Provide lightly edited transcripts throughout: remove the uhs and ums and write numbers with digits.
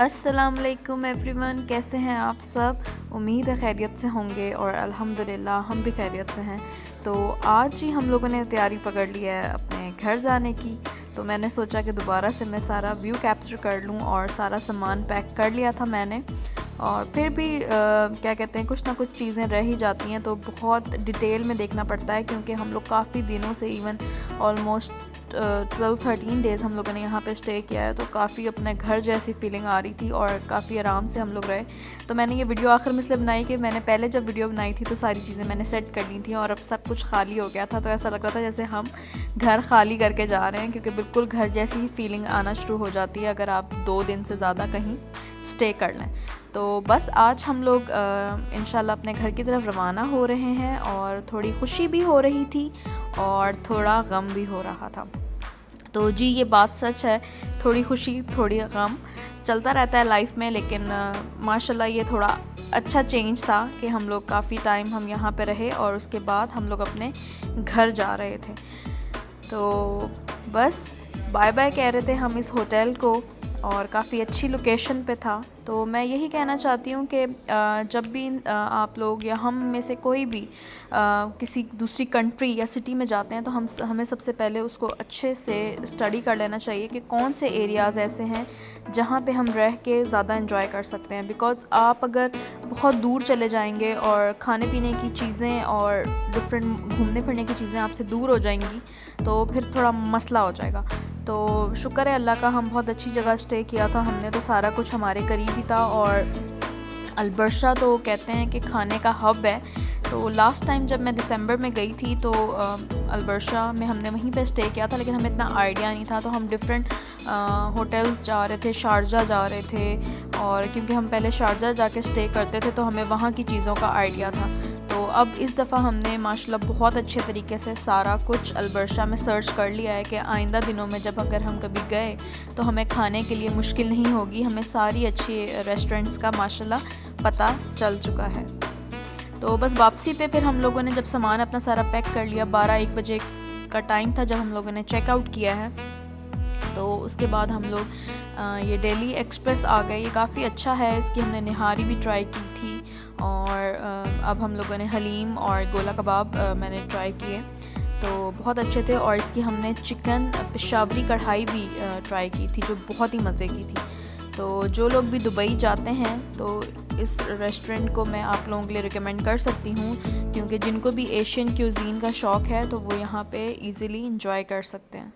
अस्सलाम वालेकुम एवरीवन, कैसे हैं आप सब। उम्मीद है खैरियत से होंगे और अल्हम्दुलिल्लाह हम भी खैरियत से हैं। तो आज ही हम लोगों ने तैयारी पकड़ ली है अपने घर जाने की। तो मैंने सोचा कि दोबारा से मैं सारा व्यू कैप्चर कर लूँ और सारा सामान पैक कर लिया था मैंने। और फिर भी क्या कहते हैं, कुछ ना कुछ चीज़ें रह ही जाती हैं, तो बहुत डिटेल में देखना पड़ता है क्योंकि हम लोग काफ़ी दिनों से इवन ऑलमोस्ट 12-13 डेज़ हम लोगों ने यहाँ पे स्टे किया है। तो काफ़ी अपने घर जैसी फीलिंग आ रही थी और काफ़ी आराम से हम लोग रहे। तो मैंने ये वीडियो आखिर में इसलिए बनाई कि मैंने पहले जब वीडियो बनाई थी तो सारी चीज़ें मैंने सेट कर ली थी और अब सब कुछ खाली हो गया था, तो ऐसा लग रहा था जैसे हम घर खाली करके जा रहे हैं, क्योंकि बिल्कुल घर जैसी फीलिंग आना शुरू हो जाती है अगर आप 2 दिन से ज़्यादा कहीं स्टे कर लें। तो बस आज हम लोग इंशाल्लाह अपने घर की तरफ रवाना हो रहे हैं और थोड़ी खुशी भी हो रही थी और थोड़ा गम भी हो रहा था। तो जी, ये बात सच है, थोड़ी खुशी थोड़ी गम चलता रहता है लाइफ में, लेकिन माशाल्लाह ये थोड़ा अच्छा चेंज था कि हम लोग काफ़ी टाइम हम यहाँ पे रहे और उसके बाद हम लोग अपने घर जा रहे थे। तो बस बाय बाय कह रहे थे हम इस होटल को और काफ़ी अच्छी लोकेशन पे था। तो मैं यही कहना चाहती हूँ कि जब भी आप लोग या हम में से कोई भी किसी दूसरी कंट्री या सिटी में जाते हैं तो हमें सबसे पहले उसको अच्छे से स्टडी कर लेना चाहिए कि कौन से एरियाज़ ऐसे हैं जहाँ पे हम रह के ज़्यादा एंजॉय कर सकते हैं। बिकॉज़ आप अगर बहुत दूर चले जाएंगे और खाने पीने की चीज़ें और डिफरेंट घूमने फिरने की चीज़ें आपसे दूर हो जाएंगी तो फिर थोड़ा मसला हो जाएगा। तो शुक्र है अल्लाह का, हम बहुत अच्छी जगह स्टे किया था हमने, तो सारा कुछ हमारे करीब ही था। और अल्बर्शा तो कहते हैं कि खाने का हब है। तो लास्ट टाइम जब मैं दिसंबर में गई थी तो अल्बर्शा में हमने वहीं पे स्टे किया था, लेकिन हमें इतना आइडिया नहीं था। तो हम डिफरेंट होटल्स जा रहे थे, शारजा जा रहे थे, और क्योंकि हम पहले शारजा जाके स्टे करते थे तो हमें वहाँ की चीज़ों का आइडिया था। तो अब इस दफ़ा हमने माशाल्लाह बहुत अच्छे तरीके से सारा कुछ अल्बर्शा में सर्च कर लिया है कि आइंदा दिनों में जब अगर हम कभी गए तो हमें खाने के लिए मुश्किल नहीं होगी। हमें सारी अच्छी रेस्टोरेंट्स का माशाल्लाह पता चल चुका है। तो बस वापसी पे फिर हम लोगों ने जब सामान अपना सारा पैक कर लिया, 12-1 बजे का टाइम था जब हम लोगों ने चेकआउट किया है। तो उसके बाद हम लोग ये दिल्ली एक्सप्रेस आ गए। ये काफ़ी अच्छा है, इसकी हमने निहारी भी ट्राई की थी और अब हम लोगों ने हलीम और गोला कबाब मैंने ट्राई किए, तो बहुत अच्छे थे। और इसकी हमने चिकन पेशावरी कढ़ाई भी ट्राई की थी जो बहुत ही मज़े की थी। तो जो लोग भी दुबई जाते हैं तो इस रेस्टोरेंट को मैं आप लोगों के लिए रिकमेंड कर सकती हूँ, क्योंकि जिनको भी एशियन क्यूज़ीन का शौक़ है तो वो यहाँ पे इजीली इंजॉय कर सकते हैं।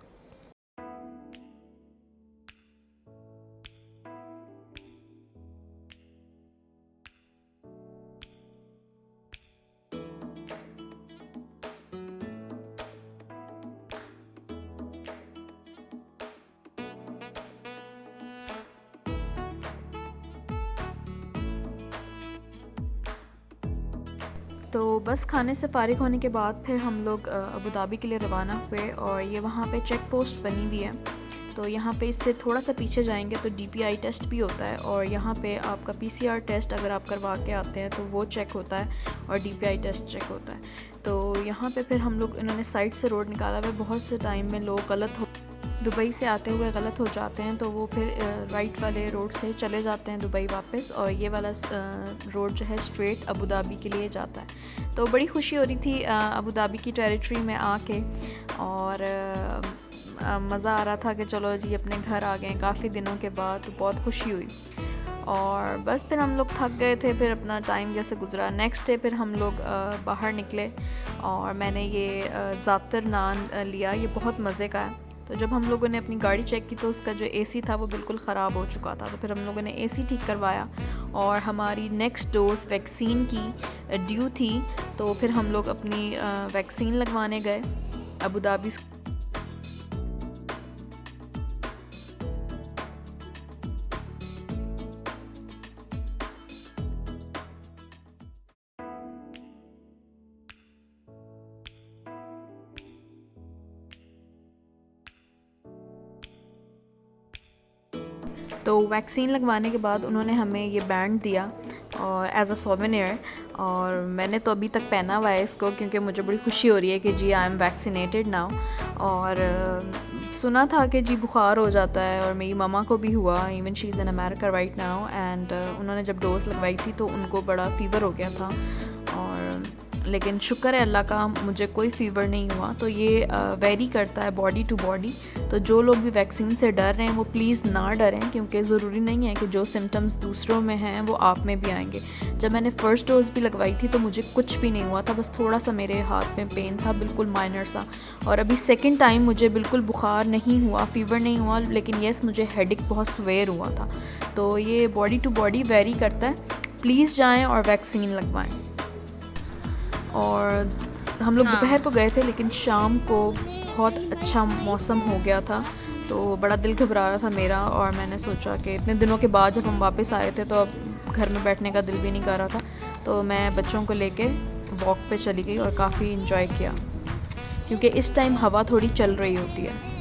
तो बस खाने से फ़ारिग होने के बाद फिर हम लोग अबू धाबी के लिए रवाना हुए और ये वहाँ पे चेक पोस्ट बनी हुई है। तो यहाँ पे इससे थोड़ा सा पीछे जाएंगे तो डीपीआई टेस्ट भी होता है और यहाँ पे आपका पीसीआर टेस्ट अगर आप करवा के आते हैं तो वो चेक होता है और डीपीआई टेस्ट चेक होता है। तो यहाँ पे फिर हम लोग, इन्होंने साइड से रोड निकाला हुआ है। बहुत से टाइम में लोग दुबई से आते हुए गलत हो जाते हैं तो वो फिर राइट वाले रोड से चले जाते हैं दुबई वापस, और ये वाला रोड जो है स्ट्रेट अबू धाबी के लिए जाता है। तो बड़ी खुशी हो रही थी अबू धाबी की टेरिटरी में आके, और मज़ा आ रहा था कि चलो जी अपने घर आ गए काफ़ी दिनों के बाद, तो बहुत खुशी हुई। और बस फिर हम लोग थक गए थे, फिर अपना टाइम जैसे गुजरा, नेक्स्ट डे फिर हम लोग बाहर निकले और मैंने ये ज़ातर नान लिया। ये बहुत मज़े का है। तो जब हम लोगों ने अपनी गाड़ी चेक की तो उसका जो एसी था वो बिल्कुल ख़राब हो चुका था, तो फिर हम लोगों ने एसी ठीक करवाया और हमारी नेक्स्ट डोज वैक्सीन की ड्यू थी, तो फिर हम लोग अपनी वैक्सीन लगवाने गए अबू धाबी। तो वैक्सीन लगवाने के बाद उन्होंने हमें ये बैंड दिया और एज अ सोवेनियर, और मैंने तो अभी तक पहना हुआ है इसको क्योंकि मुझे बड़ी खुशी हो रही है कि जी आई एम वैक्सीनेटेड नाउ। और सुना था कि जी बुखार हो जाता है, और मेरी ममा को भी हुआ, even she is in America right now, and उन्होंने जब डोज लगवाई थी तो उनको बड़ा फ़ीवर हो गया था। और लेकिन शुक्र है अल्लाह का, मुझे कोई फ़ीवर नहीं हुआ। तो ये वेरी करता है बॉडी टू बॉडी। तो जो लोग भी वैक्सीन से डर रहे हैं वो प्लीज़ ना डरें, क्योंकि ज़रूरी नहीं है कि जो सिम्टम्स दूसरों में हैं वो आप में भी आएंगे। जब मैंने फ़र्स्ट डोज़ भी लगवाई थी तो मुझे कुछ भी नहीं हुआ था, बस थोड़ा सा मेरे हाथ में पेन था, बिल्कुल माइनर सा। और अभी सेकेंड टाइम मुझे बिल्कुल बुखार नहीं हुआ, फ़ीवर नहीं हुआ, लेकिन येस मुझे हेडेक बहुत सवेर हुआ था। तो ये बॉडी टू बॉडी वेरी करता है। प्लीज़ जाएँ और वैक्सीन लगवाएँ। और हम लोग दोपहर को गए थे, लेकिन शाम को बहुत अच्छा मौसम हो गया था, तो बड़ा दिल घबरा रहा था मेरा। और मैंने सोचा कि इतने दिनों के बाद जब हम वापस आए थे तो अब घर में बैठने का दिल भी नहीं कर रहा था, तो मैं बच्चों को लेके वॉक पे चली गई और काफ़ी इन्जॉय किया, क्योंकि इस टाइम हवा थोड़ी चल रही होती है।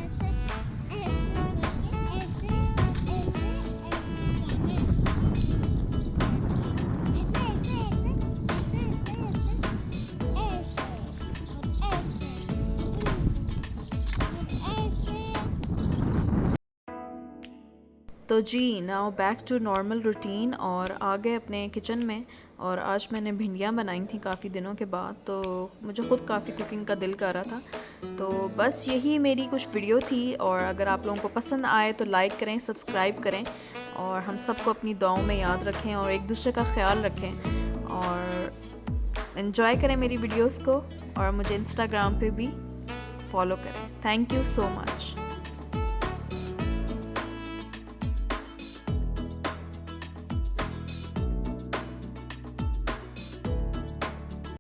तो जी now back to normal routine, और आ गए अपने किचन में। और आज मैंने भिंडियाँ बनाई थी काफ़ी दिनों के बाद, तो मुझे ख़ुद काफ़ी कुकिंग का दिल कर रहा था। तो बस यही मेरी कुछ वीडियो थी, और अगर आप लोगों को पसंद आए तो लाइक करें, सब्सक्राइब करें, और हम सबको अपनी दुआओं में याद रखें और एक दूसरे का ख्याल रखें, और इन्जॉय करें मेरी वीडियोस को, और मुझे इंस्टाग्राम पे भी फॉलो करें। Thank you so much.